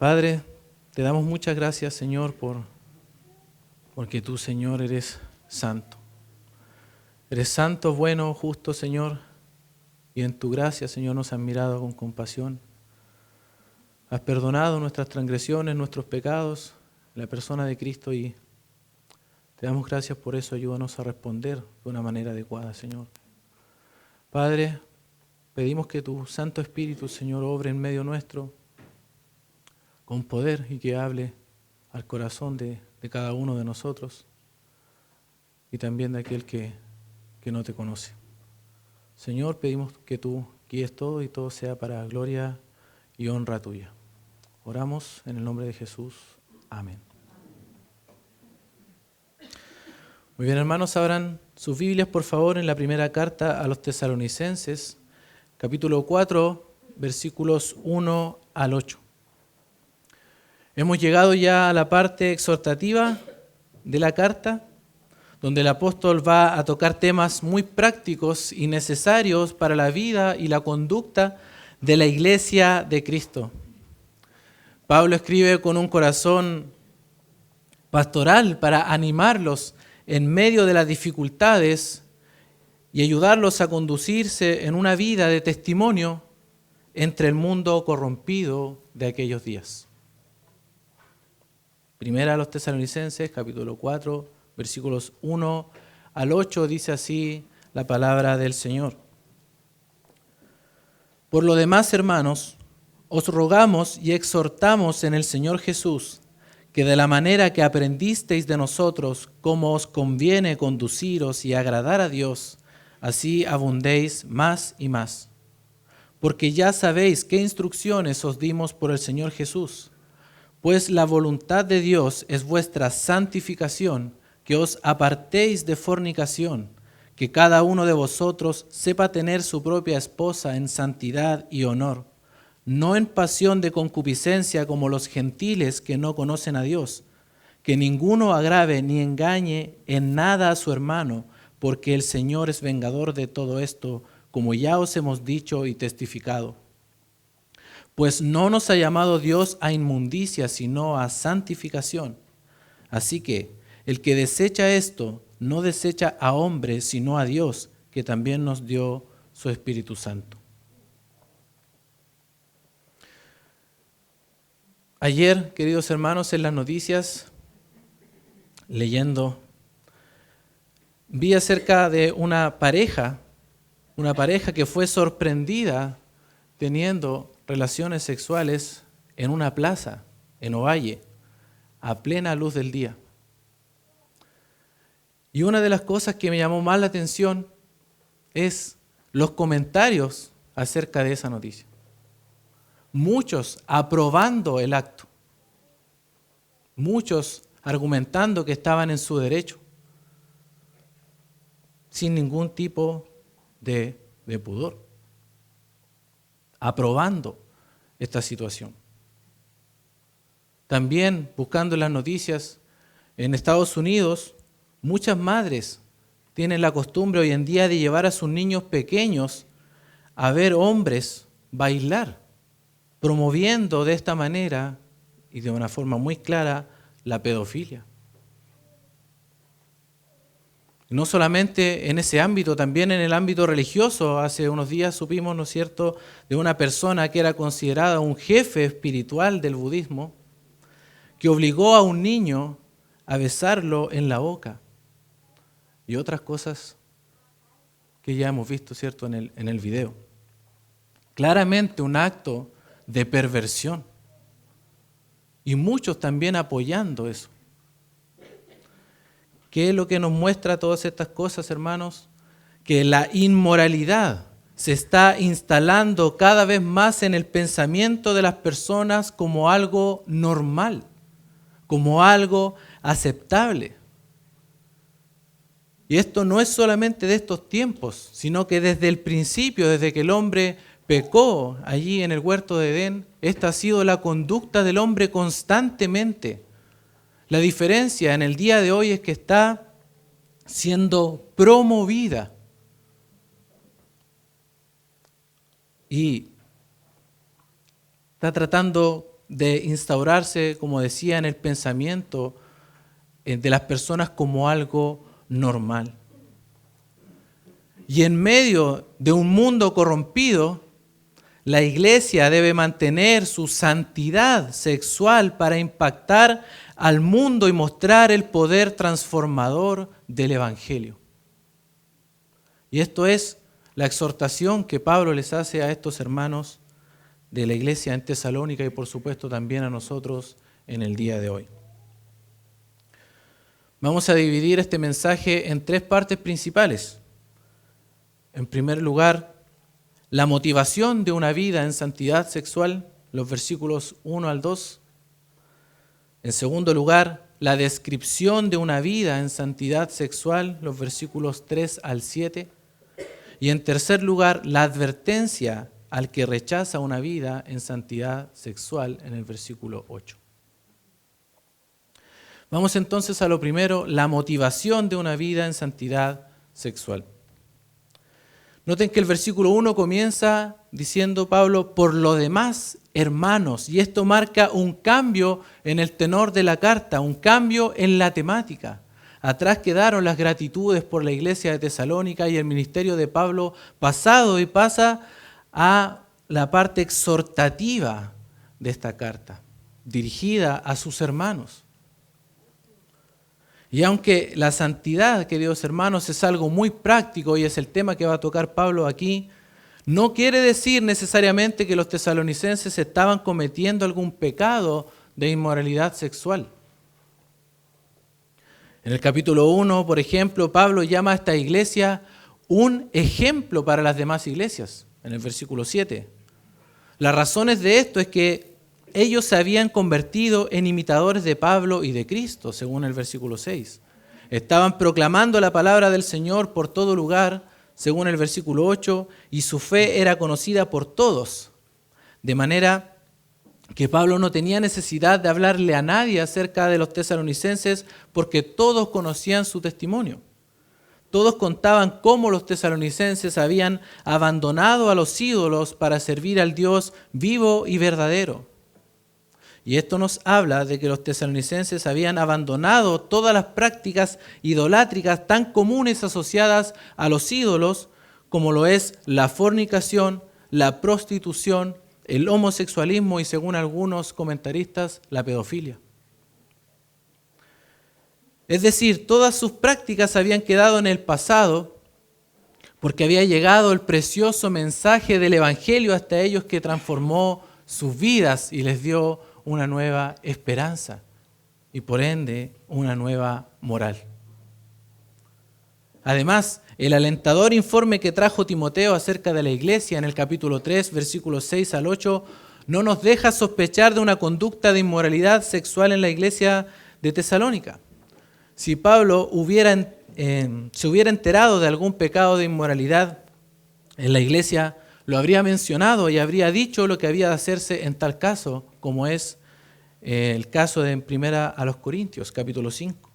Padre, te damos muchas gracias, Señor, porque tú, Señor, eres santo. Eres santo, bueno, justo, Señor, y en tu gracia, Señor, nos has mirado con compasión. Has perdonado nuestras transgresiones, nuestros pecados, en la persona de Cristo, y te damos gracias por eso. Ayúdanos a responder de una manera adecuada, Señor. Padre, pedimos que tu Santo Espíritu, Señor, obre en medio nuestro con poder y que hable al corazón de cada uno de nosotros y también de aquel que no te conoce. Señor, pedimos que tú guíes todo y todo sea para gloria y honra tuya. Oramos en el nombre de Jesús. Amén. Muy bien, hermanos, abran sus Biblias, por favor, en la primera carta a los Tesalonicenses, capítulo 4, versículos 1 al 8. Hemos llegado ya a la parte exhortativa de la carta, donde el apóstol va a tocar temas muy prácticos y necesarios para la vida y la conducta de la iglesia de Cristo. Pablo escribe con un corazón pastoral para animarlos en medio de las dificultades y ayudarlos a conducirse en una vida de testimonio entre el mundo corrompido de aquellos días. Primera a los Tesalonicenses, capítulo 4, versículos 1 al 8, dice así la palabra del Señor. Por lo demás, hermanos, os rogamos y exhortamos en el Señor Jesús, que de la manera que aprendisteis de nosotros, cómo os conviene conduciros y agradar a Dios, así abundéis más y más. Porque ya sabéis qué instrucciones os dimos por el Señor Jesús. Pues la voluntad de Dios es vuestra santificación, que os apartéis de fornicación, que cada uno de vosotros sepa tener su propia esposa en santidad y honor, no en pasión de concupiscencia como los gentiles que no conocen a Dios, que ninguno agrave ni engañe en nada a su hermano, porque el Señor es vengador de todo esto, como ya os hemos dicho y testificado. Pues no nos ha llamado Dios a inmundicia, sino a santificación. Así que el que desecha esto, no desecha a hombre, sino a Dios, que también nos dio su Espíritu Santo. Ayer, queridos hermanos, en las noticias, leyendo, vi acerca de una pareja que fue sorprendida teniendo relaciones sexuales en una plaza, en Ovalle, a plena luz del día. Y una de las cosas que me llamó más la atención es los comentarios acerca de esa noticia. Muchos aprobando el acto, muchos argumentando que estaban en su derecho, sin ningún tipo de pudor, aprobando esta situación. También buscando las noticias, en Estados Unidos, muchas madres tienen la costumbre hoy en día de llevar a sus niños pequeños a ver hombres bailar, promoviendo de esta manera y de una forma muy clara la pedofilia. No solamente en ese ámbito, también en el ámbito religioso. Hace unos días supimos, ¿no es cierto?, de una persona que era considerada un jefe espiritual del budismo, que obligó a un niño a besarlo en la boca. Y otras cosas que ya hemos visto, ¿cierto?, en el video. Claramente un acto de perversión. Y muchos también apoyando eso. ¿Qué es lo que nos muestra todas estas cosas, hermanos? Que la inmoralidad se está instalando cada vez más en el pensamiento de las personas como algo normal, como algo aceptable. Y esto no es solamente de estos tiempos, sino que desde el principio, desde que el hombre pecó allí en el huerto de Edén, esta ha sido la conducta del hombre constantemente. La diferencia en el día de hoy es que está siendo promovida. Y está tratando de instaurarse, como decía, en el pensamiento de las personas como algo normal. Y en medio de un mundo corrompido, la iglesia debe mantener su santidad sexual para impactar al mundo y mostrar el poder transformador del Evangelio. Y esto es la exhortación que Pablo les hace a estos hermanos de la iglesia en Tesalónica y por supuesto también a nosotros en el día de hoy. Vamos a dividir este mensaje en tres partes principales. En primer lugar, la motivación de una vida en santidad sexual, los versículos 1 al 2. En segundo lugar, la descripción de una vida en santidad sexual, los versículos 3 al 7. Y en tercer lugar, la advertencia al que rechaza una vida en santidad sexual, en el versículo 8. Vamos entonces a lo primero, la motivación de una vida en santidad sexual. Noten que el versículo 1 comienza diciendo Pablo, por lo demás, hermanos, y esto marca un cambio en el tenor de la carta, un cambio en la temática. Atrás quedaron las gratitudes por la iglesia de Tesalónica y el ministerio de Pablo pasado y pasa a la parte exhortativa de esta carta, dirigida a sus hermanos. Y aunque la santidad, queridos hermanos, es algo muy práctico y es el tema que va a tocar Pablo aquí, no quiere decir necesariamente que los tesalonicenses estaban cometiendo algún pecado de inmoralidad sexual. En el capítulo 1, por ejemplo, Pablo llama a esta iglesia un ejemplo para las demás iglesias, en el versículo 7. Las razones de esto es que ellos se habían convertido en imitadores de Pablo y de Cristo, según el versículo 6. Estaban proclamando la palabra del Señor por todo lugar, según el versículo 8, y su fe era conocida por todos. De manera que Pablo no tenía necesidad de hablarle a nadie acerca de los tesalonicenses porque todos conocían su testimonio. Todos contaban cómo los tesalonicenses habían abandonado a los ídolos para servir al Dios vivo y verdadero. Y esto nos habla de que los tesalonicenses habían abandonado todas las prácticas idolátricas tan comunes asociadas a los ídolos, como lo es la fornicación, la prostitución, el homosexualismo y, según algunos comentaristas, la pedofilia. Es decir, todas sus prácticas habían quedado en el pasado porque había llegado el precioso mensaje del Evangelio hasta ellos que transformó sus vidas y les dio una nueva esperanza y por ende una nueva moral. Además, el alentador informe que trajo Timoteo acerca de la iglesia en el capítulo 3, versículos 6 al 8, no nos deja sospechar de una conducta de inmoralidad sexual en la iglesia de Tesalónica. Si Pablo se hubiera enterado de algún pecado de inmoralidad en la iglesia, lo habría mencionado y habría dicho lo que había de hacerse en tal caso, como es el caso de en Primera a los Corintios, capítulo 5.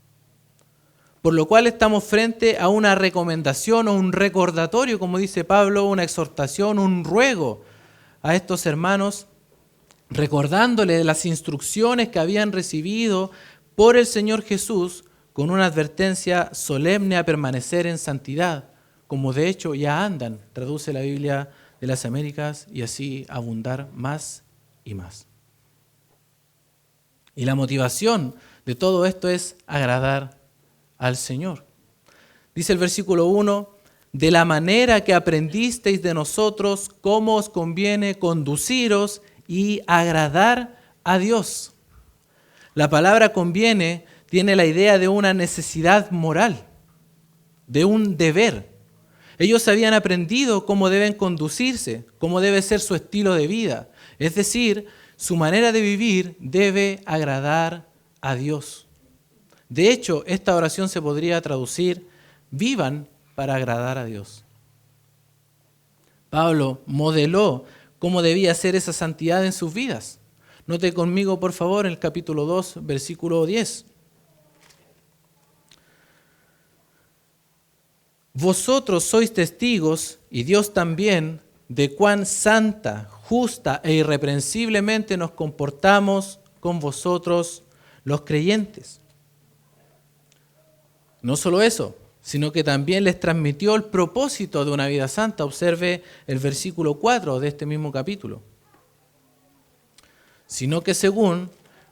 Por lo cual estamos frente a una recomendación o un recordatorio, como dice Pablo, una exhortación, un ruego a estos hermanos, recordándoles las instrucciones que habían recibido por el Señor Jesús, con una advertencia solemne a permanecer en santidad, como de hecho ya andan, traduce la Biblia de las Américas, y así abundar más y más. Y la motivación de todo esto es agradar al Señor. Dice el versículo 1, de la manera que aprendisteis de nosotros, cómo os conviene conduciros y agradar a Dios. La palabra conviene tiene la idea de una necesidad moral, de un deber. Ellos habían aprendido cómo deben conducirse, cómo debe ser su estilo de vida. Es decir, su manera de vivir debe agradar a Dios. De hecho, esta oración se podría traducir, vivan para agradar a Dios. Pablo modeló cómo debía ser esa santidad en sus vidas. Note conmigo, por favor, el capítulo 2, versículo 10. Vosotros sois testigos, y Dios también, de cuán santa, justa e irreprensiblemente nos comportamos con vosotros los creyentes. No solo eso, sino que también les transmitió el propósito de una vida santa. Observe el versículo 4 de este mismo capítulo. Sino que según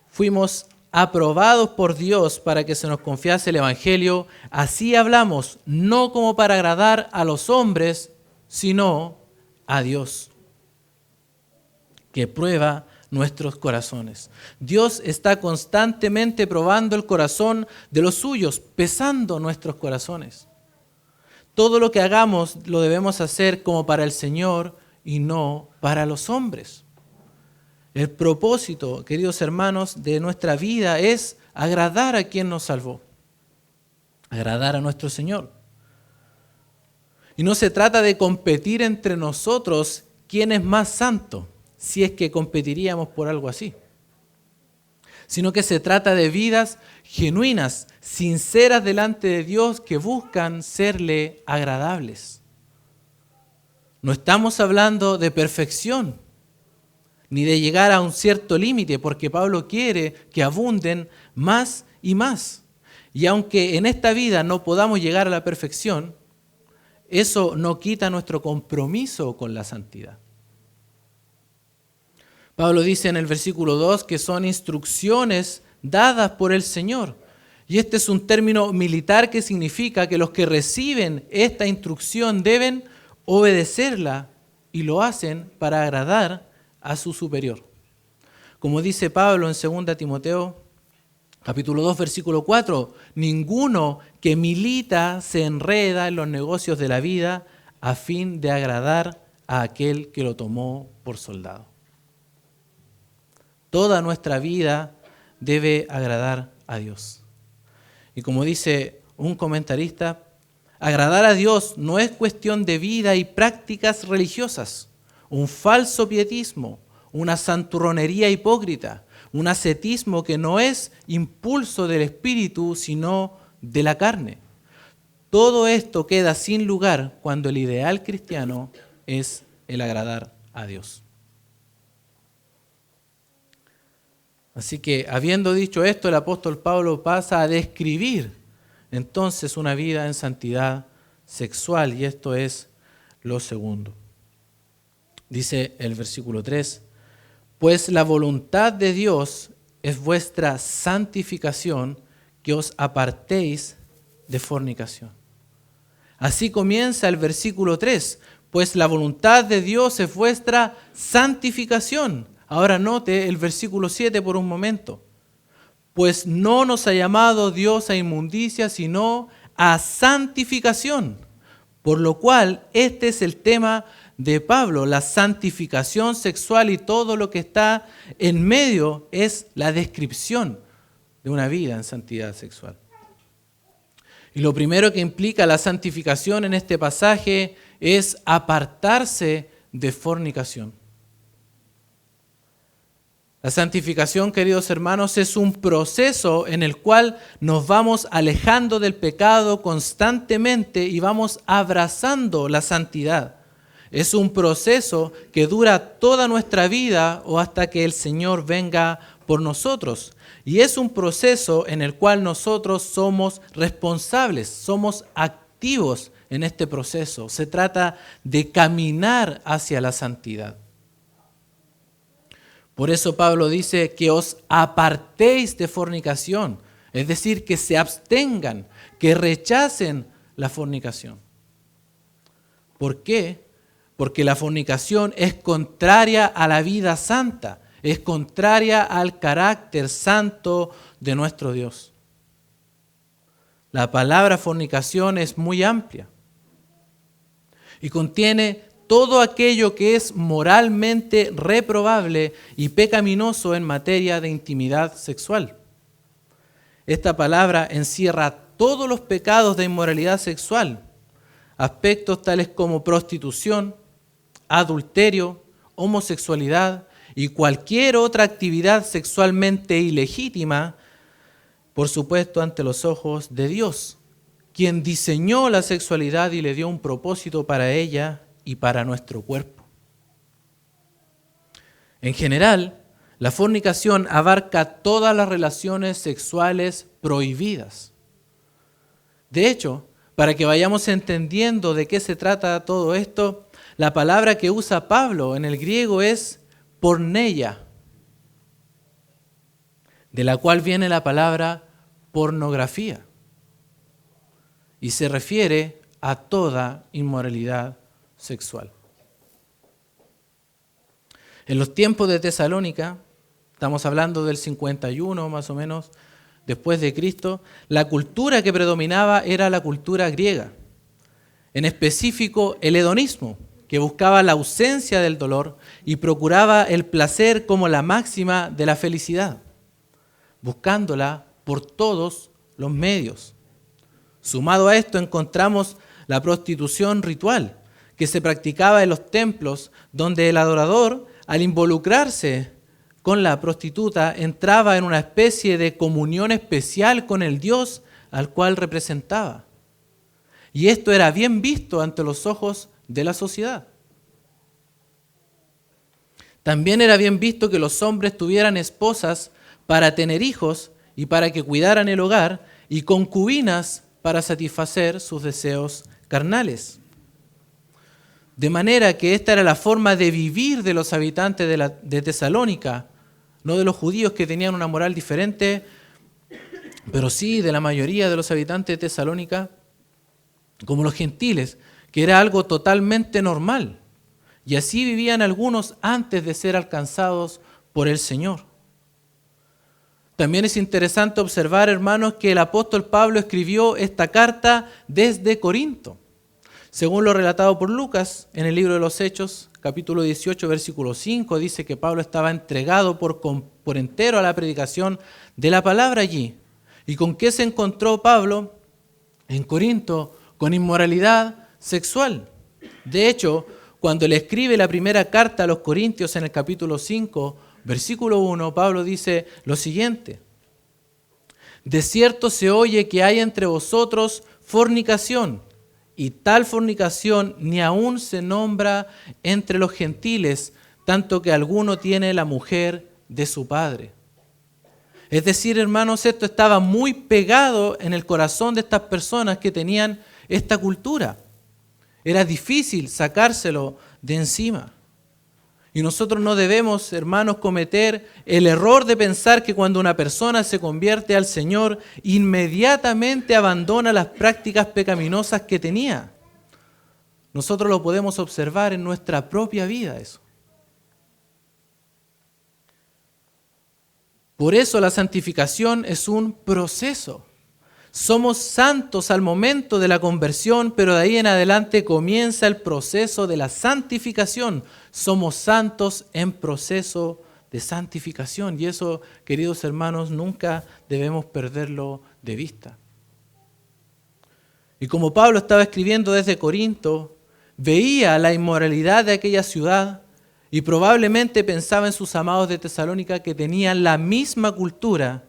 fuimos aprobados por Dios para que se nos confiase el Evangelio, así hablamos, no como para agradar a los hombres, sino a Dios, que prueba nuestros corazones. Dios está constantemente probando el corazón de los suyos, pesando nuestros corazones. Todo lo que hagamos lo debemos hacer como para el Señor y no para los hombres. El propósito, queridos hermanos, de nuestra vida es agradar a quien nos salvó, agradar a nuestro Señor. Y no se trata de competir entre nosotros quién es más santo, si es que competiríamos por algo así, sino que se trata de vidas genuinas, sinceras delante de Dios, que buscan serle agradables. No estamos hablando de perfección, ni de llegar a un cierto límite, porque Pablo quiere que abunden más y más. Y aunque en esta vida no podamos llegar a la perfección, eso no quita nuestro compromiso con la santidad. Pablo dice en el versículo 2 que son instrucciones dadas por el Señor. Y este es un término militar que significa que los que reciben esta instrucción deben obedecerla y lo hacen para agradar a su superior. Como dice Pablo en 2 Timoteo, capítulo 2, versículo 4, ninguno que milita se enreda en los negocios de la vida a fin de agradar a aquel que lo tomó por soldado. Toda nuestra vida debe agradar a Dios. Y como dice un comentarista, agradar a Dios no es cuestión de vida y prácticas religiosas, un falso pietismo, una santurronería hipócrita, un ascetismo que no es impulso del espíritu, sino de la carne. Todo esto queda sin lugar cuando el ideal cristiano es el agradar a Dios. Así que, habiendo dicho esto, el apóstol Pablo pasa a describir entonces una vida en santidad sexual, y esto es lo segundo. Dice el versículo 3, pues la voluntad de Dios es vuestra santificación, que os apartéis de fornicación. Así comienza el versículo 3, pues la voluntad de Dios es vuestra santificación. Ahora note el versículo 7 por un momento. Pues no nos ha llamado Dios a inmundicia, sino a santificación. Por lo cual, este es el tema de Pablo, la santificación sexual, y todo lo que está en medio es la descripción de una vida en santidad sexual. Y lo primero que implica la santificación en este pasaje es apartarse de fornicación. La santificación, queridos hermanos, es un proceso en el cual nos vamos alejando del pecado constantemente y vamos abrazando la santidad. Es un proceso que dura toda nuestra vida o hasta que el Señor venga por nosotros. Y es un proceso en el cual nosotros somos responsables, somos activos en este proceso. Se trata de caminar hacia la santidad. Por eso Pablo dice que os apartéis de fornicación, es decir, que se abstengan, que rechacen la fornicación. ¿Por qué? Porque la fornicación es contraria a la vida santa, es contraria al carácter santo de nuestro Dios. La palabra fornicación es muy amplia y contiene todo aquello que es moralmente reprobable y pecaminoso en materia de intimidad sexual. Esta palabra encierra todos los pecados de inmoralidad sexual, aspectos tales como prostitución, adulterio, homosexualidad y cualquier otra actividad sexualmente ilegítima, por supuesto ante los ojos de Dios, quien diseñó la sexualidad y le dio un propósito para ella y para nuestro cuerpo. En general, la fornicación abarca todas las relaciones sexuales prohibidas. De hecho, para que vayamos entendiendo de qué se trata todo esto, la palabra que usa Pablo en el griego es porneia, de la cual viene la palabra pornografía, y se refiere a toda inmoralidad sexual. En los tiempos de Tesalónica, estamos hablando del 51 más o menos después de Cristo, la cultura que predominaba era la cultura griega, en específico el hedonismo, que buscaba la ausencia del dolor y procuraba el placer como la máxima de la felicidad, buscándola por todos los medios. Sumado a esto encontramos la prostitución ritual, que se practicaba en los templos, donde el adorador, al involucrarse con la prostituta, entraba en una especie de comunión especial con el Dios al cual representaba. Y esto era bien visto ante los ojos de la sociedad. También era bien visto que los hombres tuvieran esposas para tener hijos y para que cuidaran el hogar, y concubinas para satisfacer sus deseos carnales. De manera que esta era la forma de vivir de los habitantes de Tesalónica, no de los judíos que tenían una moral diferente, pero sí de la mayoría de los habitantes de Tesalónica, como los gentiles, que era algo totalmente normal. Y así vivían algunos antes de ser alcanzados por el Señor. También es interesante observar, hermanos, que el apóstol Pablo escribió esta carta desde Corinto. Según lo relatado por Lucas en el libro de los Hechos, capítulo 18, versículo 5, dice que Pablo estaba entregado por entero a la predicación de la palabra allí. ¿Y con qué se encontró Pablo en Corinto? Con inmoralidad sexual. De hecho, cuando le escribe la primera carta a los Corintios en el capítulo 5, versículo 1, Pablo dice lo siguiente: de cierto se oye que hay entre vosotros fornicación, y tal fornicación ni aún se nombra entre los gentiles, tanto que alguno tiene la mujer de su padre. Es decir, hermanos, esto estaba muy pegado en el corazón de estas personas que tenían esta cultura. Era difícil sacárselo de encima. Y nosotros no debemos, hermanos, cometer el error de pensar que cuando una persona se convierte al Señor, inmediatamente abandona las prácticas pecaminosas que tenía. Nosotros lo podemos observar en nuestra propia vida eso. Por eso la santificación es un proceso. Somos santos al momento de la conversión, pero de ahí en adelante comienza el proceso de la santificación. Somos santos en proceso de santificación, y eso, queridos hermanos, nunca debemos perderlo de vista. Y como Pablo estaba escribiendo desde Corinto, veía la inmoralidad de aquella ciudad y probablemente pensaba en sus amados de Tesalónica que tenían la misma cultura,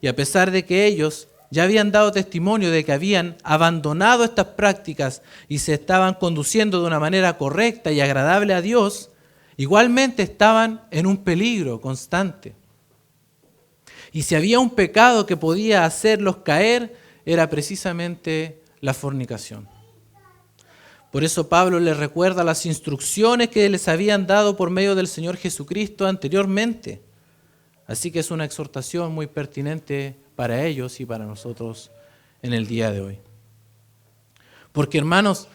y a pesar de que ellos ya habían dado testimonio de que habían abandonado estas prácticas y se estaban conduciendo de una manera correcta y agradable a Dios, igualmente estaban en un peligro constante. Y si había un pecado que podía hacerlos caer, era precisamente la fornicación. Por eso Pablo les recuerda las instrucciones que les habían dado por medio del Señor Jesucristo anteriormente. Así que es una exhortación muy pertinente para ellos y para nosotros en el día de hoy. Porque, hermanos,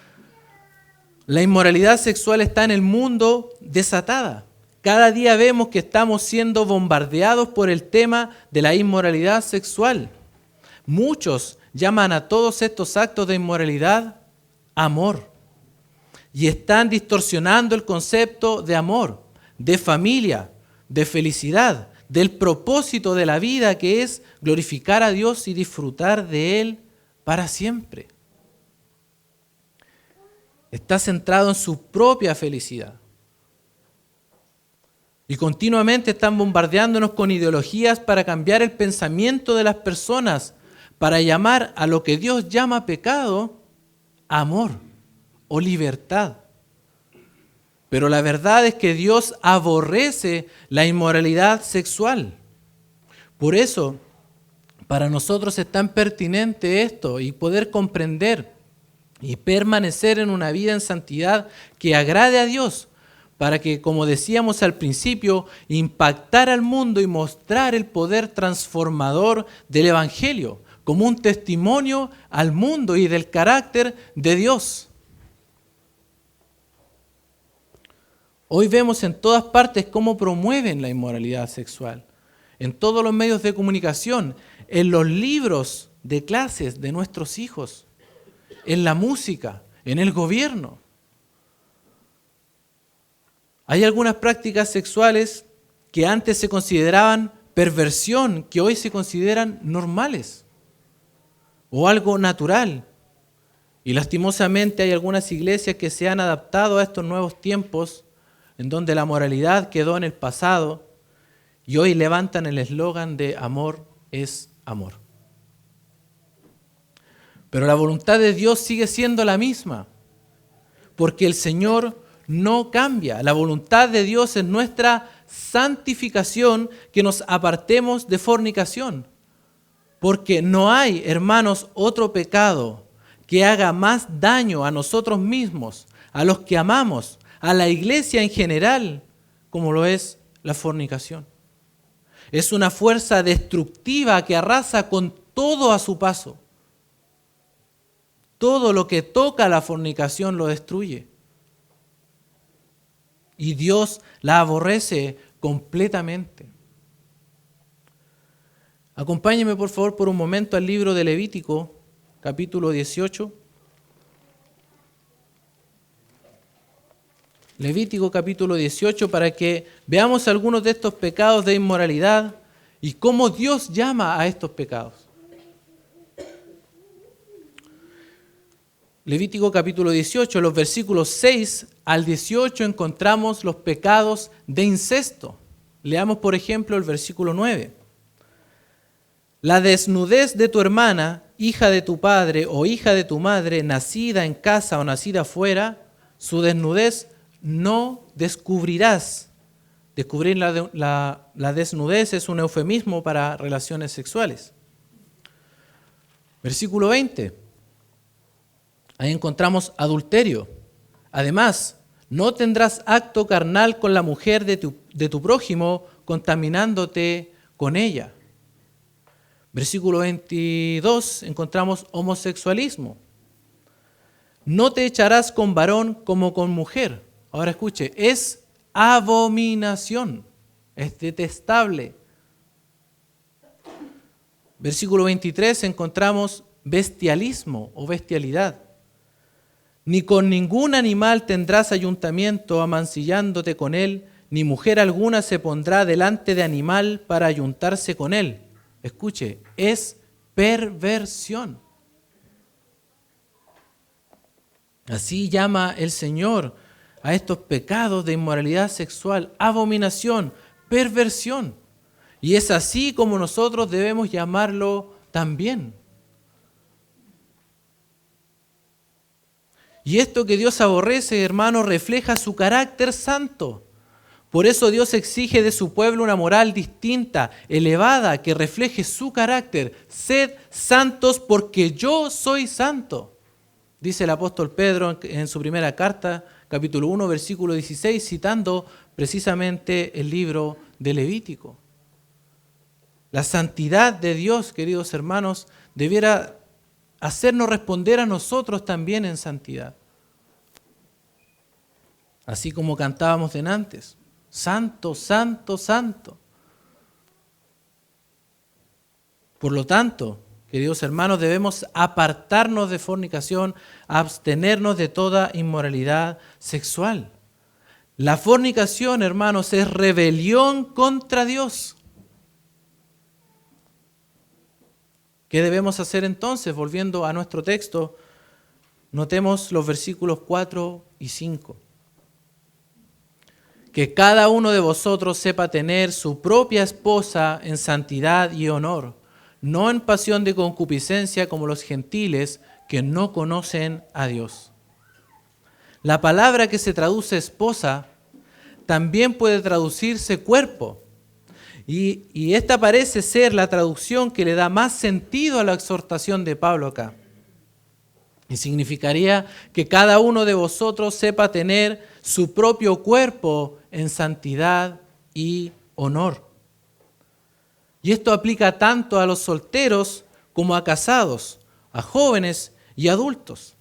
la inmoralidad sexual está en el mundo desatada. Cada día vemos que estamos siendo bombardeados por el tema de la inmoralidad sexual. Muchos llaman a todos estos actos de inmoralidad amor. Y están distorsionando el concepto de amor, de familia, de felicidad, del propósito de la vida, que es glorificar a Dios y disfrutar de Él para siempre. Está centrado en su propia felicidad. Y continuamente están bombardeándonos con ideologías para cambiar el pensamiento de las personas, para llamar a lo que Dios llama pecado, amor o libertad. Pero la verdad es que Dios aborrece la inmoralidad sexual. Por eso, para nosotros es tan pertinente esto y poder comprender y permanecer en una vida en santidad que agrade a Dios, para que, como decíamos al principio, impactar al mundo y mostrar el poder transformador del Evangelio, como un testimonio al mundo y del carácter de Dios. Hoy vemos en todas partes cómo promueven la inmoralidad sexual, en todos los medios de comunicación, en los libros de clases de nuestros hijos, en la música, en el gobierno. Hay algunas prácticas sexuales que antes se consideraban perversión, que hoy se consideran normales o algo natural. Y lastimosamente hay algunas iglesias que se han adaptado a estos nuevos tiempos en donde la moralidad quedó en el pasado y hoy levantan el eslogan de amor es amor. Pero la voluntad de Dios sigue siendo la misma, porque el Señor no cambia. La voluntad de Dios es nuestra santificación, que nos apartemos de fornicación. Porque no hay, hermanos, otro pecado que haga más daño a nosotros mismos, a los que amamos, a la iglesia en general, como lo es la fornicación. Es una fuerza destructiva que arrasa con todo a su paso. Todo lo que toca la fornicación lo destruye. Y Dios la aborrece completamente. Acompáñeme por favor por un momento al libro de Levítico, capítulo 18. Levítico capítulo 18, para que veamos algunos de estos pecados de inmoralidad y cómo Dios llama a estos pecados. Levítico capítulo 18, los versículos 6 al 18 encontramos los pecados de incesto. Leamos por ejemplo el versículo 9. La desnudez de tu hermana, hija de tu padre o hija de tu madre, nacida en casa o nacida fuera, su desnudez no descubrirás. Descubrir la desnudez es un eufemismo para relaciones sexuales. Versículo 20. Ahí encontramos adulterio. Además, no tendrás acto carnal con la mujer de tu prójimo, contaminándote con ella. Versículo 22, encontramos homosexualismo. No te echarás con varón como con mujer. Ahora escuche, es abominación, es detestable. Versículo 23, encontramos bestialismo o bestialidad. Ni con ningún animal tendrás ayuntamiento amancillándote con él, ni mujer alguna se pondrá delante de animal para ayuntarse con él. Escuche, es perversión. Así llama el Señor a estos pecados de inmoralidad sexual, abominación, perversión. Y es así como nosotros debemos llamarlo también. Y esto que Dios aborrece, hermano, refleja su carácter santo. Por eso Dios exige de su pueblo una moral distinta, elevada, que refleje su carácter. Sed santos porque yo soy santo. Dice el apóstol Pedro en su primera carta, capítulo 1, versículo 16, citando precisamente el libro de Levítico. La santidad de Dios, queridos hermanos, debiera hacernos responder a nosotros también en santidad. Así como cantábamos antes, santo, santo, santo. Por lo tanto, queridos hermanos, debemos apartarnos de fornicación, abstenernos de toda inmoralidad sexual. La fornicación, hermanos, es rebelión contra Dios. ¿Qué debemos hacer entonces? Volviendo a nuestro texto, notemos los versículos 4 y 5. Que cada uno de vosotros sepa tener su propia esposa en santidad y honor, no en pasión de concupiscencia como los gentiles que no conocen a Dios. La palabra que se traduce esposa también puede traducirse cuerpo. Y esta parece ser la traducción que le da más sentido a la exhortación de Pablo acá. Y significaría que cada uno de vosotros sepa tener su propio cuerpo en santidad y honor. Y esto aplica tanto a los solteros como a casados, a jóvenes y adultos.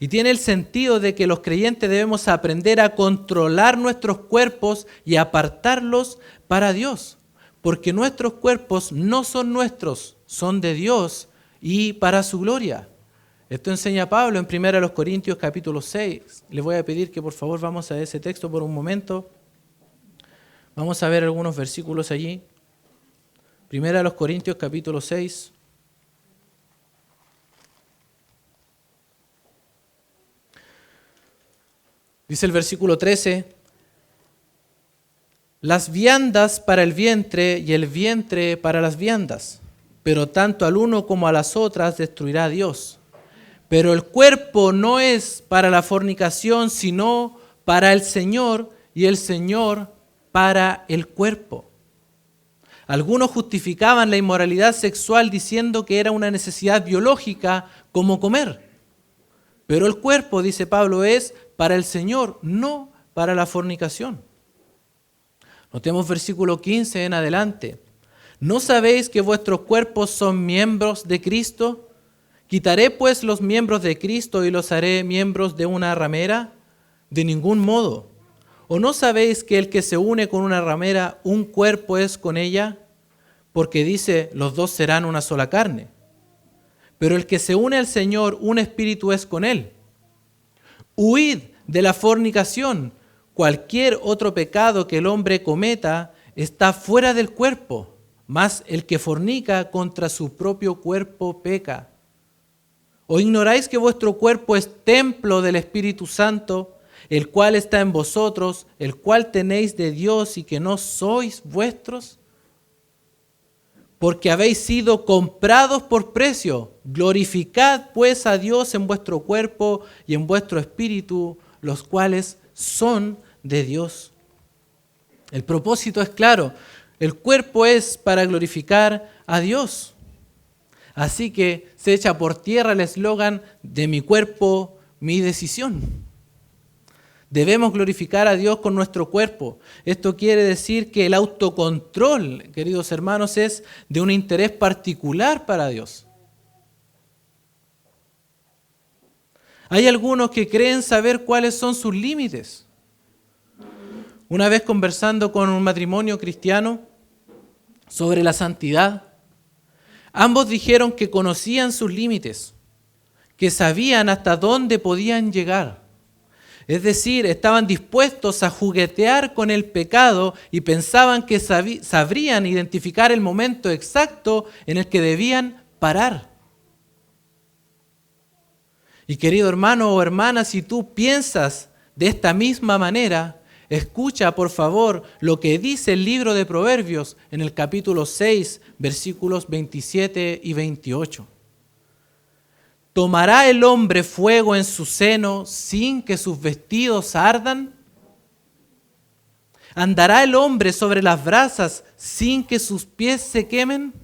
Y tiene el sentido de que los creyentes debemos aprender a controlar nuestros cuerpos y apartarlos para Dios. Porque nuestros cuerpos no son nuestros, son de Dios y para su gloria. Esto enseña Pablo en 1 Corintios capítulo 6. Les voy a pedir que por favor vamos a ese texto por un momento. Vamos a ver algunos versículos allí. 1 Corintios capítulo 6. Dice el versículo 13, las viandas para el vientre y el vientre para las viandas, pero tanto al uno como a las otras destruirá Dios. Pero el cuerpo no es para la fornicación, sino para el Señor, y el Señor para el cuerpo. Algunos justificaban la inmoralidad sexual diciendo que era una necesidad biológica como comer. Pero el cuerpo, dice Pablo, es para el Señor, no para la fornicación. Notemos versículo 15 en adelante. ¿No sabéis que vuestros cuerpos son miembros de Cristo? ¿Quitaré pues los miembros de Cristo y los haré miembros de una ramera? De ningún modo. ¿O no sabéis que el que se une con una ramera, un cuerpo es con ella? Porque dice, los dos serán una sola carne. Pero el que se une al Señor, un espíritu es con él. Huid de la fornicación. Cualquier otro pecado que el hombre cometa está fuera del cuerpo, mas el que fornica contra su propio cuerpo peca. ¿O ignoráis que vuestro cuerpo es templo del Espíritu Santo, el cual está en vosotros, el cual tenéis de Dios y que no sois vuestros? Porque habéis sido comprados por precio. Glorificad pues a Dios en vuestro cuerpo y en vuestro espíritu, los cuales son de Dios. El propósito es claro. El cuerpo es para glorificar a Dios. Así que se echa por tierra el eslogan de mi cuerpo, mi decisión. Debemos glorificar a Dios con nuestro cuerpo. Esto quiere decir que el autocontrol, queridos hermanos, es de un interés particular para Dios. Hay algunos que creen saber cuáles son sus límites. Una vez conversando con un matrimonio cristiano sobre la santidad, ambos dijeron que conocían sus límites, que sabían hasta dónde podían llegar. Es decir, estaban dispuestos a juguetear con el pecado y pensaban que sabrían identificar el momento exacto en el que debían parar. Y querido hermano o hermana, si tú piensas de esta misma manera, escucha por favor lo que dice el libro de Proverbios en el capítulo 6, versículos 27 y 28. ¿Tomará el hombre fuego en su seno sin que sus vestidos ardan? ¿Andará el hombre sobre las brasas sin que sus pies se quemen?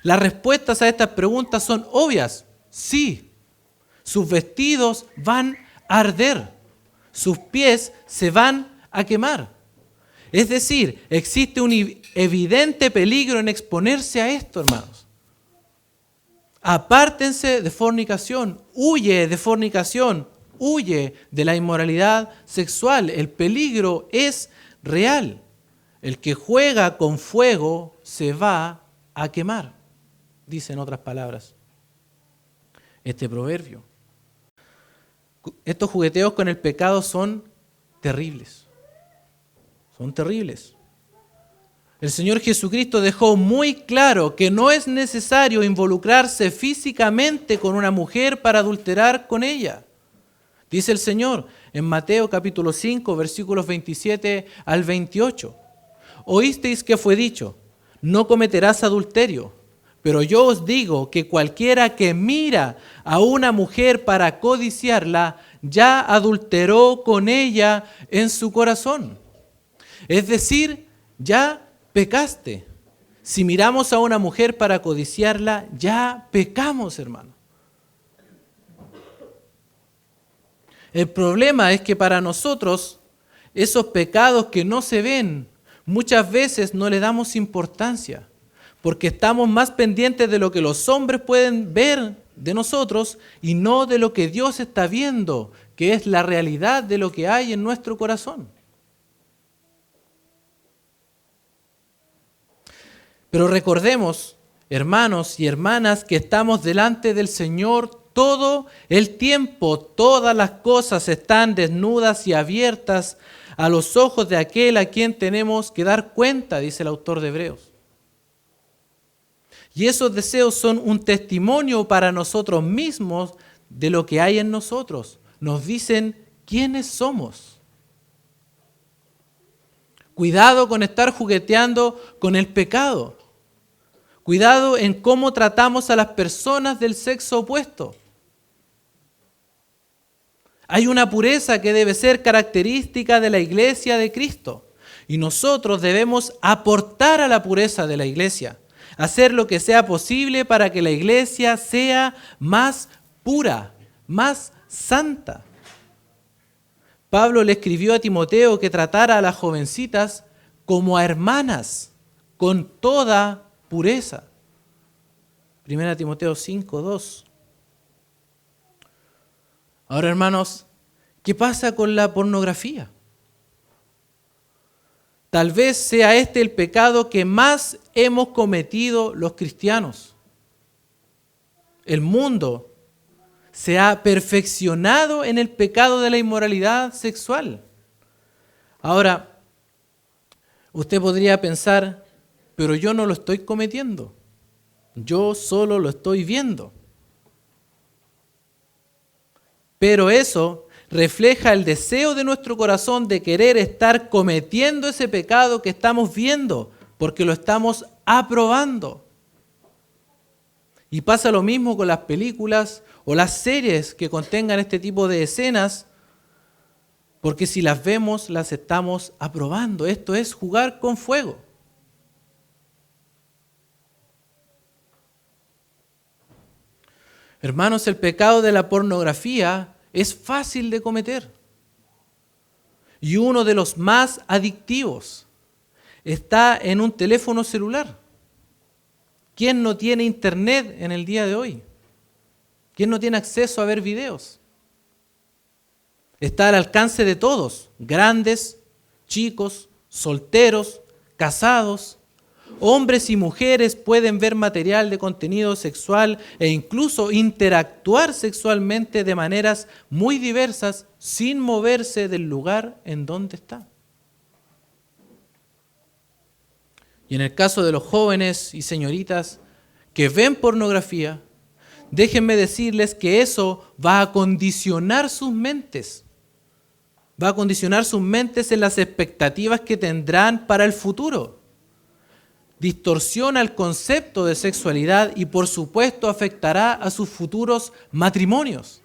Las respuestas a estas preguntas son obvias. Sí, sus vestidos van a arder, sus pies se van a quemar. Es decir, existe un evidente peligro en exponerse a esto, hermanos. Apártense de fornicación, huye de fornicación, huye de la inmoralidad sexual. El peligro es real. El que juega con fuego se va a quemar, dice en otras palabras este proverbio. Estos jugueteos con el pecado son terribles. Son terribles. El Señor Jesucristo dejó muy claro que no es necesario involucrarse físicamente con una mujer para adulterar con ella. Dice el Señor en Mateo capítulo 5, versículos 27 al 28. Oísteis que fue dicho, no cometerás adulterio. Pero yo os digo que cualquiera que mira a una mujer para codiciarla, ya adulteró con ella en su corazón. Es decir, ya pecaste. Si miramos a una mujer para codiciarla, ya pecamos, hermano. El problema es que para nosotros, esos pecados que no se ven, muchas veces no le damos importancia, porque estamos más pendientes de lo que los hombres pueden ver de nosotros y no de lo que Dios está viendo, que es la realidad de lo que hay en nuestro corazón. Pero recordemos, hermanos y hermanas, que estamos delante del Señor todo el tiempo. Todas las cosas están desnudas y abiertas a los ojos de aquel a quien tenemos que dar cuenta, dice el autor de Hebreos. Y esos deseos son un testimonio para nosotros mismos de lo que hay en nosotros. Nos dicen quiénes somos. Cuidado con estar jugueteando con el pecado. Cuidado en cómo tratamos a las personas del sexo opuesto. Hay una pureza que debe ser característica de la iglesia de Cristo. Y nosotros debemos aportar a la pureza de la iglesia. Hacer lo que sea posible para que la iglesia sea más pura, más santa. Pablo le escribió a Timoteo que tratara a las jovencitas como a hermanas, con toda pureza. 1 Timoteo 5:2. Ahora, hermanos, ¿qué pasa con la pornografía? Tal vez sea este el pecado que más hemos cometido los cristianos. El mundo se ha perfeccionado en el pecado de la inmoralidad sexual. Ahora, usted podría pensar, pero yo no lo estoy cometiendo. Yo solo lo estoy viendo. Pero eso refleja el deseo de nuestro corazón de querer estar cometiendo ese pecado que estamos viendo, porque lo estamos aprobando. Y pasa lo mismo con las películas o las series que contengan este tipo de escenas, porque si las vemos, las estamos aprobando. Esto es jugar con fuego. Hermanos, el pecado de la pornografía es fácil de cometer y uno de los más adictivos. Está en un teléfono celular. ¿Quién no tiene internet en el día de hoy? ¿Quién no tiene acceso a ver videos? Está al alcance de todos, grandes, chicos, solteros, casados. Hombres y mujeres pueden ver material de contenido sexual e incluso interactuar sexualmente de maneras muy diversas sin moverse del lugar en donde está. Y en el caso de los jóvenes y señoritas que ven pornografía, déjenme decirles que eso va a condicionar sus mentes. Va a condicionar sus mentes en las expectativas que tendrán para el futuro. Distorsiona el concepto de sexualidad y por supuesto afectará a sus futuros matrimonios.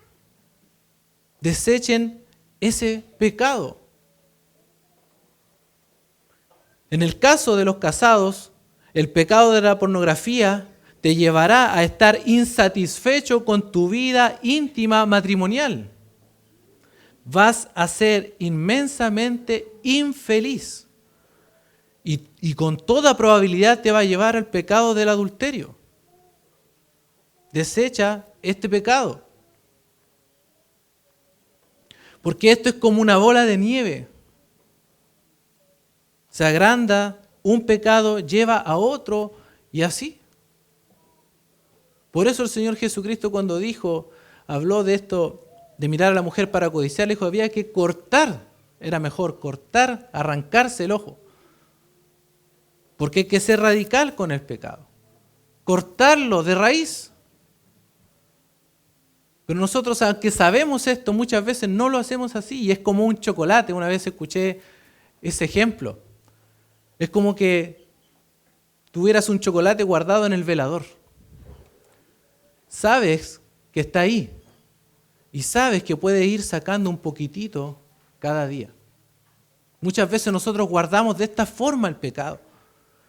Desechen ese pecado. En el caso de los casados, el pecado de la pornografía te llevará a estar insatisfecho con tu vida íntima matrimonial. Vas a ser inmensamente infeliz. Y con toda probabilidad te va a llevar al pecado del adulterio. Desecha este pecado. Porque esto es como una bola de nieve. Se agranda, un pecado lleva a otro y así. Por eso el Señor Jesucristo cuando habló de esto, de mirar a la mujer para codiciar, le dijo, había que cortar, era mejor cortar, arrancarse el ojo. Porque hay que ser radical con el pecado. Cortarlo de raíz. Pero nosotros, aunque sabemos esto, muchas veces no lo hacemos así. Y es como un chocolate. Una vez escuché ese ejemplo. Es como que tuvieras un chocolate guardado en el velador. Sabes que está ahí. y sabes que puedes ir sacando un poquitito cada día. Muchas veces nosotros guardamos de esta forma el pecado,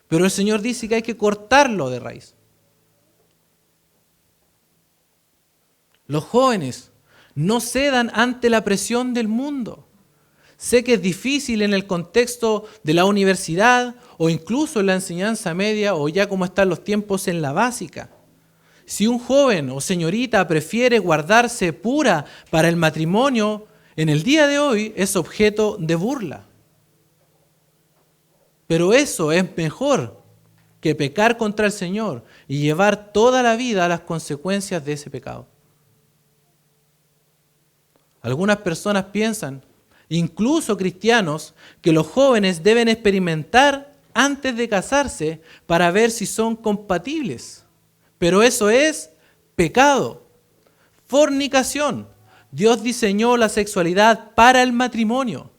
pero el Señor dice que hay que cortarlo de raíz. Los jóvenes no cedan ante la presión del mundo. Sé que es difícil en el contexto de la universidad o incluso en la enseñanza media o ya como están los tiempos en la básica. Si un joven o señorita prefiere guardarse pura para el matrimonio, en el día de hoy es objeto de burla. Pero eso es mejor que pecar contra el Señor y llevar toda la vida a las consecuencias de ese pecado. Algunas personas piensan, incluso cristianos, que los jóvenes deben experimentar antes de casarse para ver si son compatibles. Pero eso es pecado, fornicación. Dios diseñó la sexualidad para el matrimonio.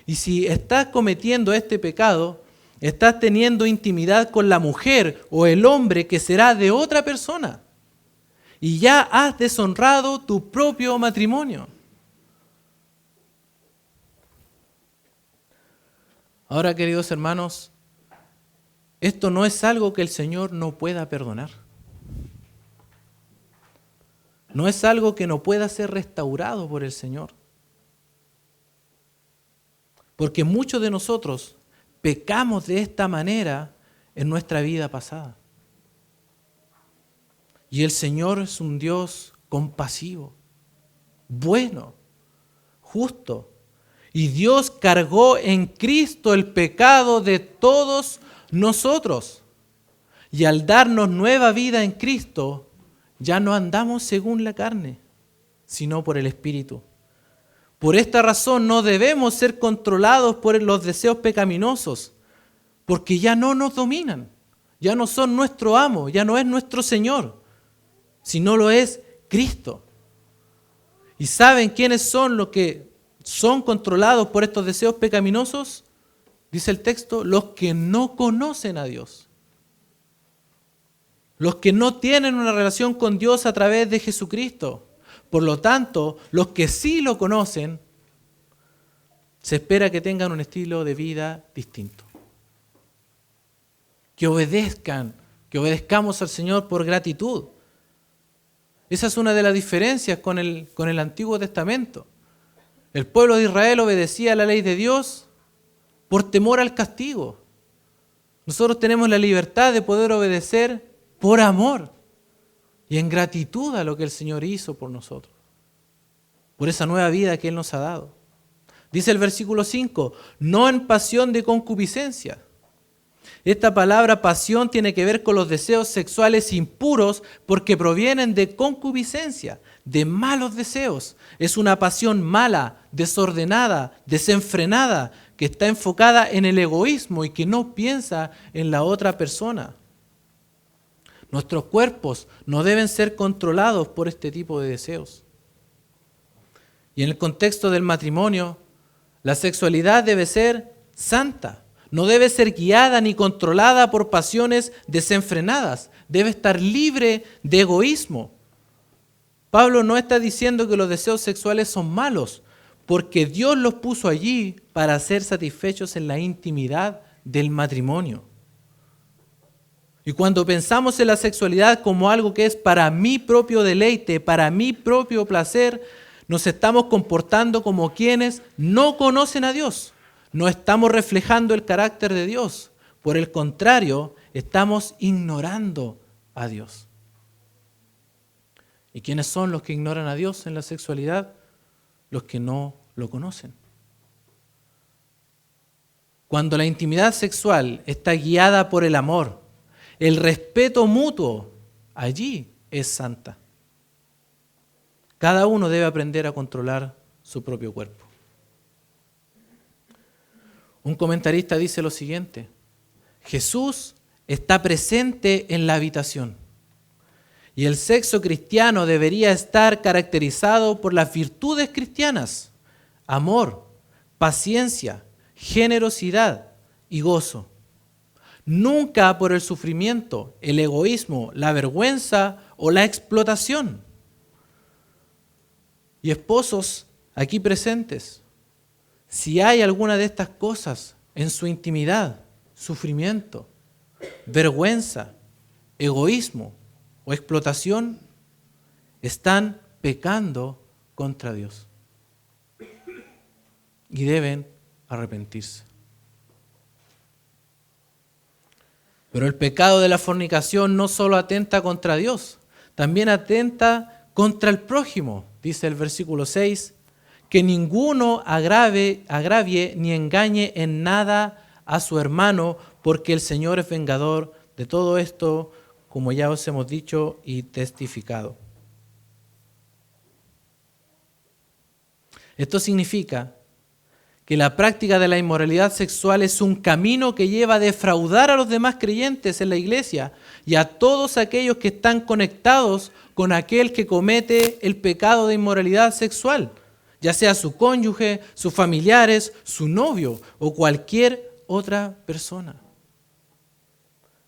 Y si estás cometiendo este pecado, estás teniendo intimidad con la mujer o el hombre que será de otra persona. Y ya has deshonrado tu propio matrimonio. Ahora, queridos hermanos, esto no es algo que el Señor no pueda perdonar. No es algo que no pueda ser restaurado por el Señor. Porque muchos de nosotros pecamos de esta manera en nuestra vida pasada. Y el Señor es un Dios compasivo, bueno, justo. Y Dios cargó en Cristo el pecado de todos nosotros. Y al darnos nueva vida en Cristo, ya no andamos según la carne, sino por el Espíritu. Por esta razón no debemos ser controlados por los deseos pecaminosos, porque ya no nos dominan, ya no son nuestro amo, ya no es nuestro Señor, sino lo es Cristo. ¿Y saben quiénes son los que son controlados por estos deseos pecaminosos? Dice el texto, los que no conocen a Dios. Los que no tienen una relación con Dios a través de Jesucristo. Por lo tanto, los que sí lo conocen, se espera que tengan un estilo de vida distinto. Que obedezcamos al Señor por gratitud. Esa es una de las diferencias con el Antiguo Testamento. El pueblo de Israel obedecía a la ley de Dios por temor al castigo. Nosotros tenemos la libertad de poder obedecer por amor y en gratitud a lo que el Señor hizo por nosotros, por esa nueva vida que Él nos ha dado. Dice el versículo 5, no en pasión de concupiscencia. Esta palabra pasión tiene que ver con los deseos sexuales impuros porque provienen de concupiscencia, de malos deseos. Es una pasión mala, desordenada, desenfrenada, que está enfocada en el egoísmo y que no piensa en la otra persona. Nuestros cuerpos no deben ser controlados por este tipo de deseos. Y en el contexto del matrimonio, la sexualidad debe ser santa. No debe ser guiada ni controlada por pasiones desenfrenadas. Debe estar libre de egoísmo. Pablo no está diciendo que los deseos sexuales son malos, porque Dios los puso allí para ser satisfechos en la intimidad del matrimonio. Y cuando pensamos en la sexualidad como algo que es para mi propio deleite, para mi propio placer, nos estamos comportando como quienes no conocen a Dios. No estamos reflejando el carácter de Dios. Por el contrario, estamos ignorando a Dios. ¿Y quiénes son los que ignoran a Dios en la sexualidad? Los que no lo conocen. Cuando la intimidad sexual está guiada por el amor, el respeto mutuo, allí es santa. Cada uno debe aprender a controlar su propio cuerpo. Un comentarista dice lo siguiente: Jesús está presente en la habitación y el sexo cristiano debería estar caracterizado por las virtudes cristianas: amor, paciencia, generosidad y gozo. Nunca por el sufrimiento, el egoísmo, la vergüenza o la explotación. Y esposos aquí presentes, si hay alguna de estas cosas en su intimidad, sufrimiento, vergüenza, egoísmo o explotación, están pecando contra Dios y deben arrepentirse. Pero el pecado de la fornicación no solo atenta contra Dios, también atenta contra el prójimo. Dice el versículo 6, que ninguno agravie ni engañe en nada a su hermano, porque el Señor es vengador de todo esto, como ya os hemos dicho y testificado. Esto significa que la práctica de la inmoralidad sexual es un camino que lleva a defraudar a los demás creyentes en la iglesia y a todos aquellos que están conectados con aquel que comete el pecado de inmoralidad sexual, ya sea su cónyuge, sus familiares, su novio o cualquier otra persona.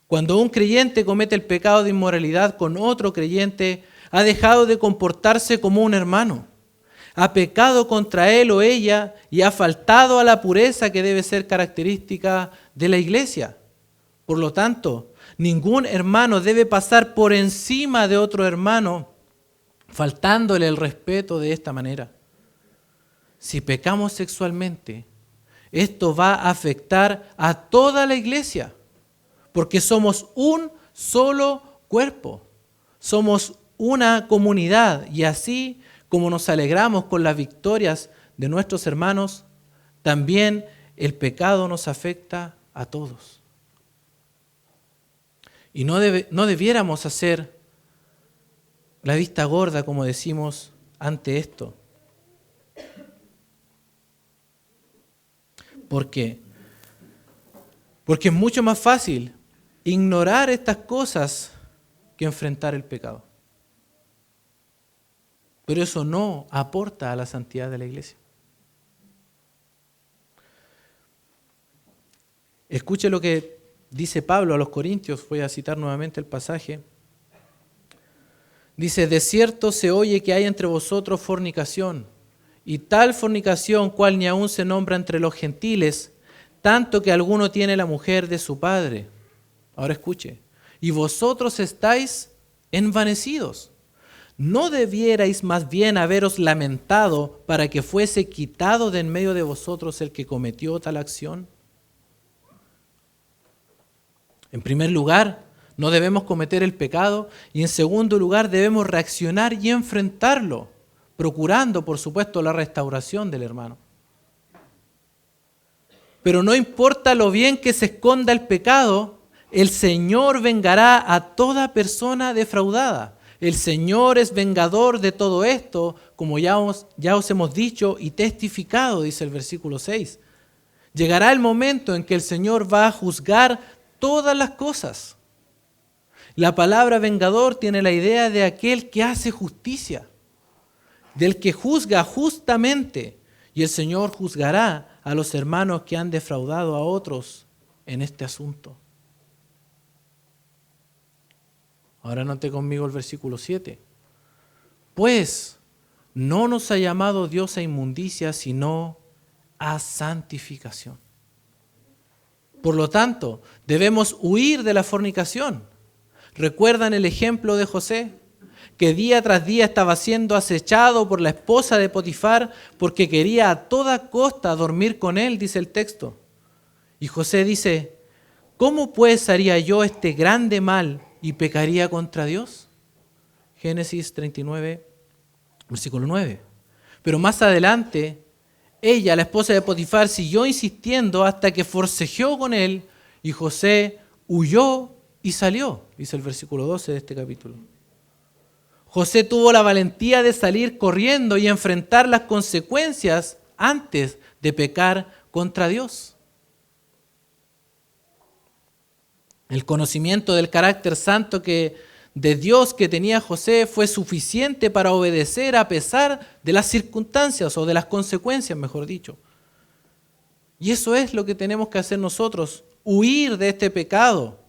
Cuando un creyente comete el pecado de inmoralidad con otro creyente, ha dejado de comportarse como un hermano. Ha pecado contra él o ella y ha faltado a la pureza que debe ser característica de la iglesia. Por lo tanto, ningún hermano debe pasar por encima de otro hermano, faltándole el respeto de esta manera. Si pecamos sexualmente, esto va a afectar a toda la iglesia, porque somos un solo cuerpo, somos una comunidad y así como nos alegramos con las victorias de nuestros hermanos, también el pecado nos afecta a todos. Y no debiéramos hacer la vista gorda, como decimos, ante esto. ¿Por qué? Porque es mucho más fácil ignorar estas cosas que enfrentar el pecado. Pero eso no aporta a la santidad de la iglesia. Escuche lo que dice Pablo a los Corintios, voy a citar nuevamente el pasaje. Dice, de cierto se oye que hay entre vosotros fornicación, y tal fornicación cual ni aún se nombra entre los gentiles, tanto que alguno tiene la mujer de su padre. Ahora escuche, y vosotros estáis envanecidos. ¿No debierais más bien haberos lamentado para que fuese quitado de en medio de vosotros el que cometió tal acción? En primer lugar, no debemos cometer el pecado y en segundo lugar debemos reaccionar y enfrentarlo, procurando, por supuesto, la restauración del hermano. Pero no importa lo bien que se esconda el pecado, el Señor vengará a toda persona defraudada. El Señor es vengador de todo esto, como ya os hemos dicho y testificado, dice el versículo 6. Llegará el momento en que el Señor va a juzgar todas las cosas. La palabra vengador tiene la idea de aquel que hace justicia, del que juzga justamente, y el Señor juzgará a los hermanos que han defraudado a otros en este asunto. Ahora note conmigo el versículo 7. Pues no nos ha llamado Dios a inmundicia, sino a santificación. Por lo tanto, debemos huir de la fornicación. ¿Recuerdan el ejemplo de José? Que día tras día estaba siendo acechado por la esposa de Potifar porque quería a toda costa dormir con él, dice el texto. Y José dice, ¿cómo pues haría yo este grande mal y pecaría contra Dios? Génesis 39, versículo 9. Pero más adelante, ella, la esposa de Potifar, siguió insistiendo hasta que forcejeó con él y José huyó y salió, dice el versículo 12 de este capítulo. José tuvo la valentía de salir corriendo y enfrentar las consecuencias antes de pecar contra Dios. El conocimiento del carácter santo de Dios que tenía José fue suficiente para obedecer a pesar de las circunstancias o de las consecuencias, mejor dicho. Y eso es lo que tenemos que hacer nosotros, huir de este pecado,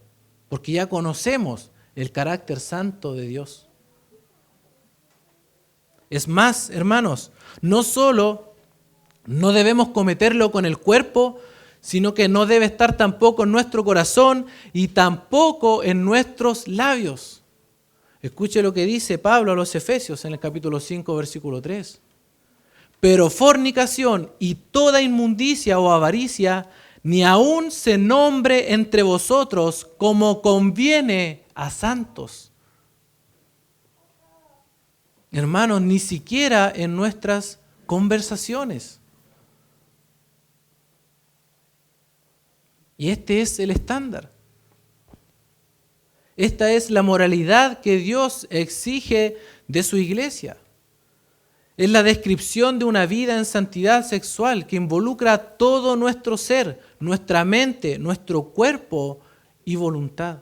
porque ya conocemos el carácter santo de Dios. Es más, hermanos, no solo no debemos cometerlo con el cuerpo, sino que no debe estar tampoco en nuestro corazón y tampoco en nuestros labios. Escuche lo que dice Pablo a los Efesios en el capítulo 5, versículo 3. Pero fornicación y toda inmundicia o avaricia, ni aun se nombre entre vosotros como conviene a santos. Hermanos, ni siquiera en nuestras conversaciones. Y este es el estándar. Esta es la moralidad que Dios exige de su iglesia. Es la descripción de una vida en santidad sexual que involucra todo nuestro ser, nuestra mente, nuestro cuerpo y voluntad.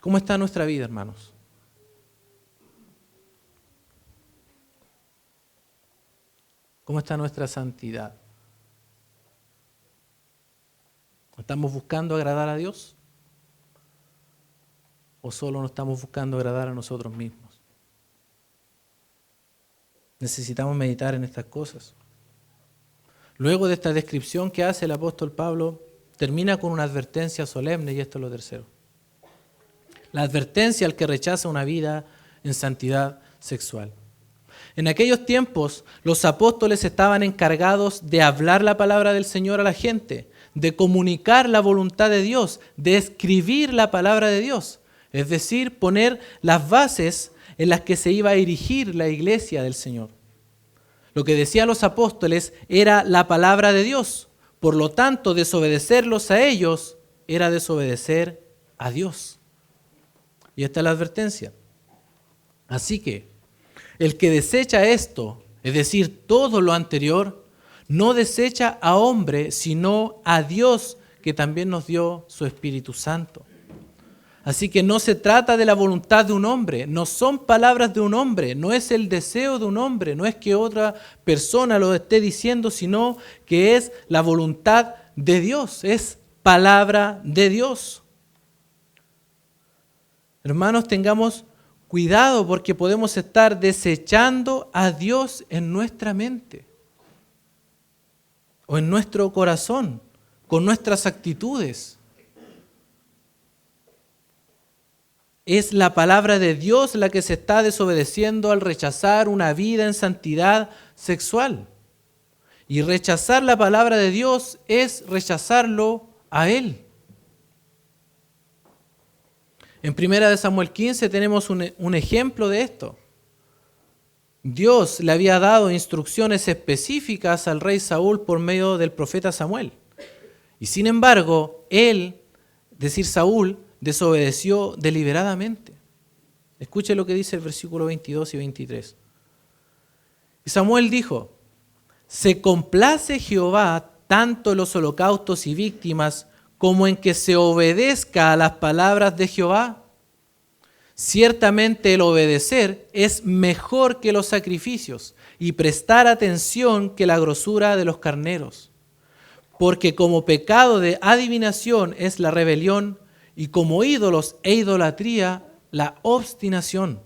¿Cómo está nuestra vida, hermanos? ¿Cómo está nuestra santidad? ¿Estamos buscando agradar a Dios? ¿O solo nos estamos buscando agradar a nosotros mismos? Necesitamos meditar en estas cosas. Luego de esta descripción que hace el apóstol Pablo, termina con una advertencia solemne, y esto es lo tercero. La advertencia al que rechaza una vida en santidad sexual. En aquellos tiempos, los apóstoles estaban encargados de hablar la palabra del Señor a la gente, de comunicar la voluntad de Dios, de escribir la palabra de Dios, es decir, poner las bases en las que se iba a erigir la iglesia del Señor. Lo que decían los apóstoles era la palabra de Dios, por lo tanto, desobedecerlos a ellos era desobedecer a Dios. Y esta es la advertencia. Así que, el que desecha esto, es decir, todo lo anterior, no desecha a hombre, sino a Dios, que también nos dio su Espíritu Santo. Así que no se trata de la voluntad de un hombre, no son palabras de un hombre, no es el deseo de un hombre, no es que otra persona lo esté diciendo, sino que es la voluntad de Dios, es palabra de Dios. Hermanos, tengamos cuidado porque podemos estar desechando a Dios en nuestra mente o en nuestro corazón, con nuestras actitudes. Es la palabra de Dios la que se está desobedeciendo al rechazar una vida en santidad sexual. Y rechazar la palabra de Dios es rechazarlo a Él. En 1 Samuel 15 tenemos un ejemplo de esto. Dios le había dado instrucciones específicas al rey Saúl por medio del profeta Samuel. Y sin embargo, él, es decir, Saúl, desobedeció deliberadamente. Escuche lo que dice el versículo 22 y 23. Y Samuel dijo: ¿se complace Jehová tanto en los holocaustos y víctimas como en que se obedezca a las palabras de Jehová? Ciertamente el obedecer es mejor que los sacrificios y prestar atención que la grosura de los carneros. Porque como pecado de adivinación es la rebelión y como ídolos e idolatría la obstinación.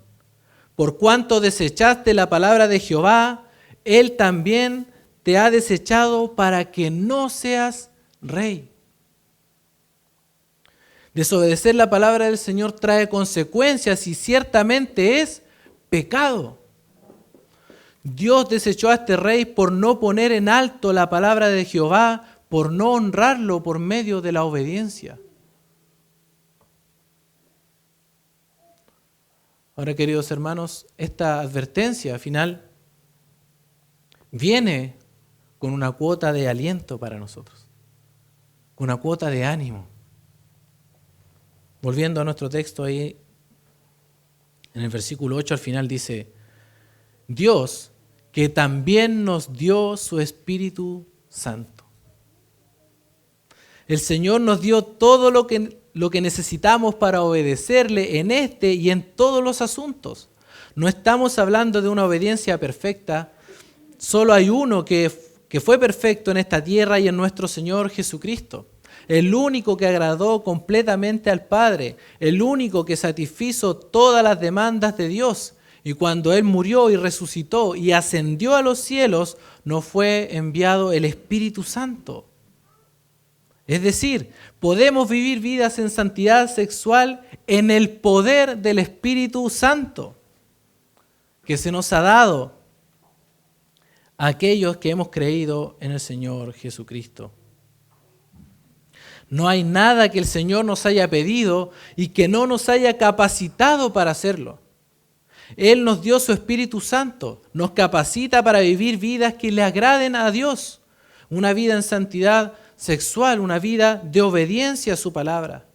Por cuanto desechaste la palabra de Jehová, Él también te ha desechado para que no seas rey. Desobedecer la palabra del Señor trae consecuencias y ciertamente es pecado. Dios desechó a este rey por no poner en alto la palabra de Jehová, por no honrarlo por medio de la obediencia. Ahora, queridos hermanos, esta advertencia final viene con una cuota de aliento para nosotros, con una cuota de ánimo. Volviendo a nuestro texto ahí, en el versículo 8 al final dice: Dios, que también nos dio su Espíritu Santo. El Señor nos dio todo lo que necesitamos para obedecerle en este y en todos los asuntos. No estamos hablando de una obediencia perfecta, solo hay uno que fue perfecto en esta tierra y en nuestro Señor Jesucristo. el único que agradó completamente al Padre, el único que satisfizo todas las demandas de Dios. Y cuando Él murió y resucitó y ascendió a los cielos, nos fue enviado el Espíritu Santo. Es decir, podemos vivir vidas en santidad sexual en el poder del Espíritu Santo que se nos ha dado a aquellos que hemos creído en el Señor Jesucristo. No hay nada que el Señor nos haya pedido y que no nos haya capacitado para hacerlo. Él nos dio su Espíritu Santo, nos capacita para vivir vidas que le agraden a Dios, una vida en santidad sexual, una vida de obediencia a su palabra.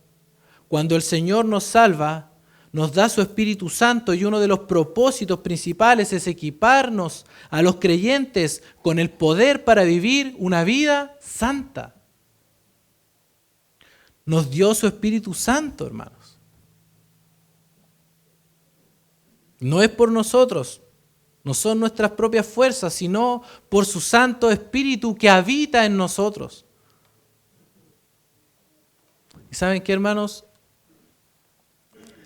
Cuando el Señor nos salva, nos da su Espíritu Santo y uno de los propósitos principales es equiparnos a los creyentes con el poder para vivir una vida santa. Nos dio su Espíritu Santo, hermanos. No es por nosotros, no son nuestras propias fuerzas, sino por su Santo Espíritu que habita en nosotros. ¿Y saben qué, hermanos?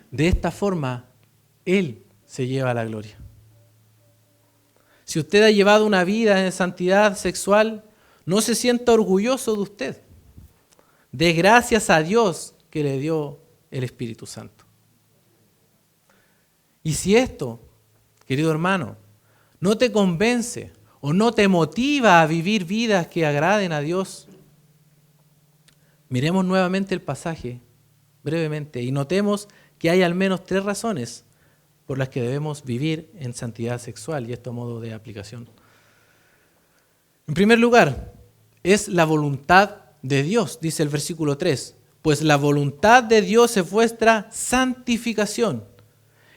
De esta forma, Él se lleva la gloria. Si usted ha llevado una vida en santidad sexual, no se sienta orgulloso de usted. Dé gracias a Dios que le dio el Espíritu Santo. Y si esto, querido hermano, no te convence o no te motiva a vivir vidas que agraden a Dios, miremos nuevamente el pasaje brevemente y notemos que hay al menos 3 razones por las que debemos vivir en santidad sexual, y esto a modo de aplicación. En primer lugar, es la voluntad de Dios, dice el versículo 3, pues la voluntad de Dios es vuestra santificación.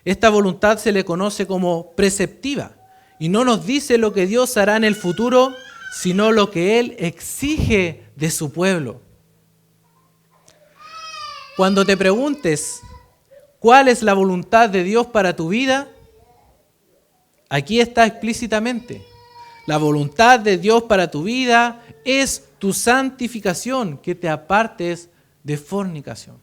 Esta voluntad se le conoce como preceptiva y no nos dice lo que Dios hará en el futuro, sino lo que Él exige de su pueblo. Cuando te preguntes ¿cuál es la voluntad de Dios para tu vida? Aquí está explícitamente. La voluntad de Dios para tu vida es tu santificación, que te apartes de fornicación.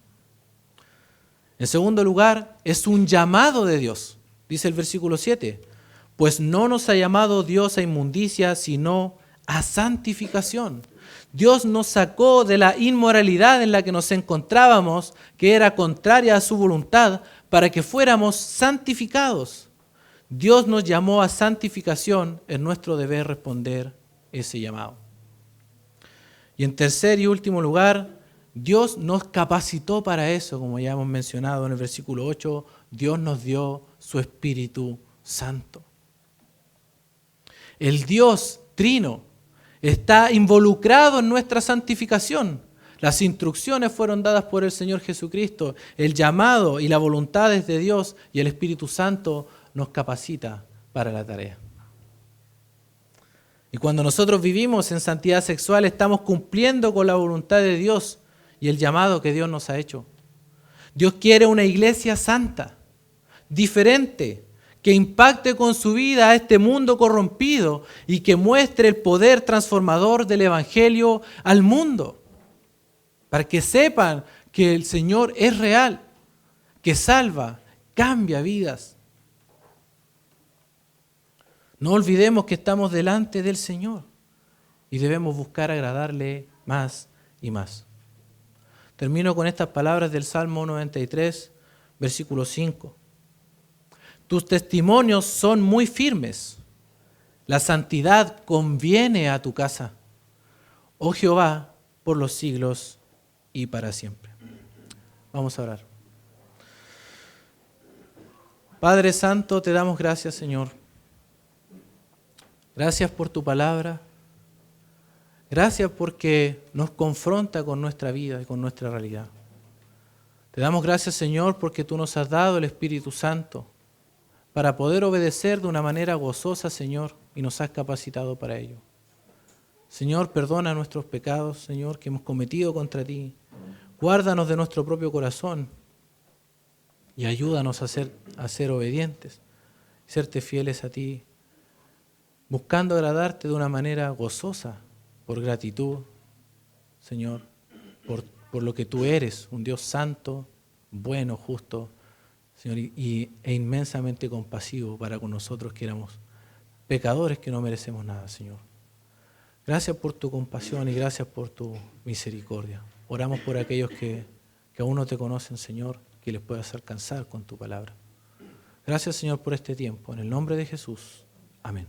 En segundo lugar, es un llamado de Dios. Dice el versículo 7, pues no nos ha llamado Dios a inmundicia, sino a santificación. Dios nos sacó de la inmoralidad en la que nos encontrábamos, que era contraria a su voluntad, para que fuéramos santificados. Dios nos llamó a santificación, es nuestro deber responder ese llamado. Y en tercer y último lugar, Dios nos capacitó para eso, como ya hemos mencionado en el versículo 8, Dios nos dio su Espíritu Santo. El Dios Trino está involucrado en nuestra santificación. Las instrucciones fueron dadas por el Señor Jesucristo. El llamado y la voluntad es de Dios y el Espíritu Santo nos capacita para la tarea. Y cuando nosotros vivimos en santidad sexual, estamos cumpliendo con la voluntad de Dios y el llamado que Dios nos ha hecho. Dios quiere una iglesia santa, diferente, que impacte con su vida a este mundo corrompido y que muestre el poder transformador del Evangelio al mundo, para que sepan que el Señor es real, que salva, cambia vidas. No olvidemos que estamos delante del Señor y debemos buscar agradarle más y más. Termino con estas palabras del Salmo 93, versículo 5. Tus testimonios son muy firmes. La santidad conviene a tu casa. Oh Jehová, por los siglos y para siempre. Vamos a orar. Padre Santo, te damos gracias, Señor. Gracias por tu palabra. Gracias porque nos confronta con nuestra vida y con nuestra realidad. Te damos gracias, Señor, porque tú nos has dado el Espíritu Santo para poder obedecer de una manera gozosa, Señor, y nos has capacitado para ello. Señor, perdona nuestros pecados, Señor, que hemos cometido contra ti. Guárdanos de nuestro propio corazón y ayúdanos a ser obedientes, serte fieles a ti, buscando agradarte de una manera gozosa, por gratitud, Señor, por lo que tú eres, un Dios santo, bueno, justo, Señor, e inmensamente compasivo para con nosotros que éramos pecadores que no merecemos nada, Señor. Gracias por tu compasión y gracias por tu misericordia. Oramos por aquellos que aún no te conocen, Señor, que les puedas alcanzar con tu palabra. Gracias, Señor, por este tiempo. En el nombre de Jesús. Amén.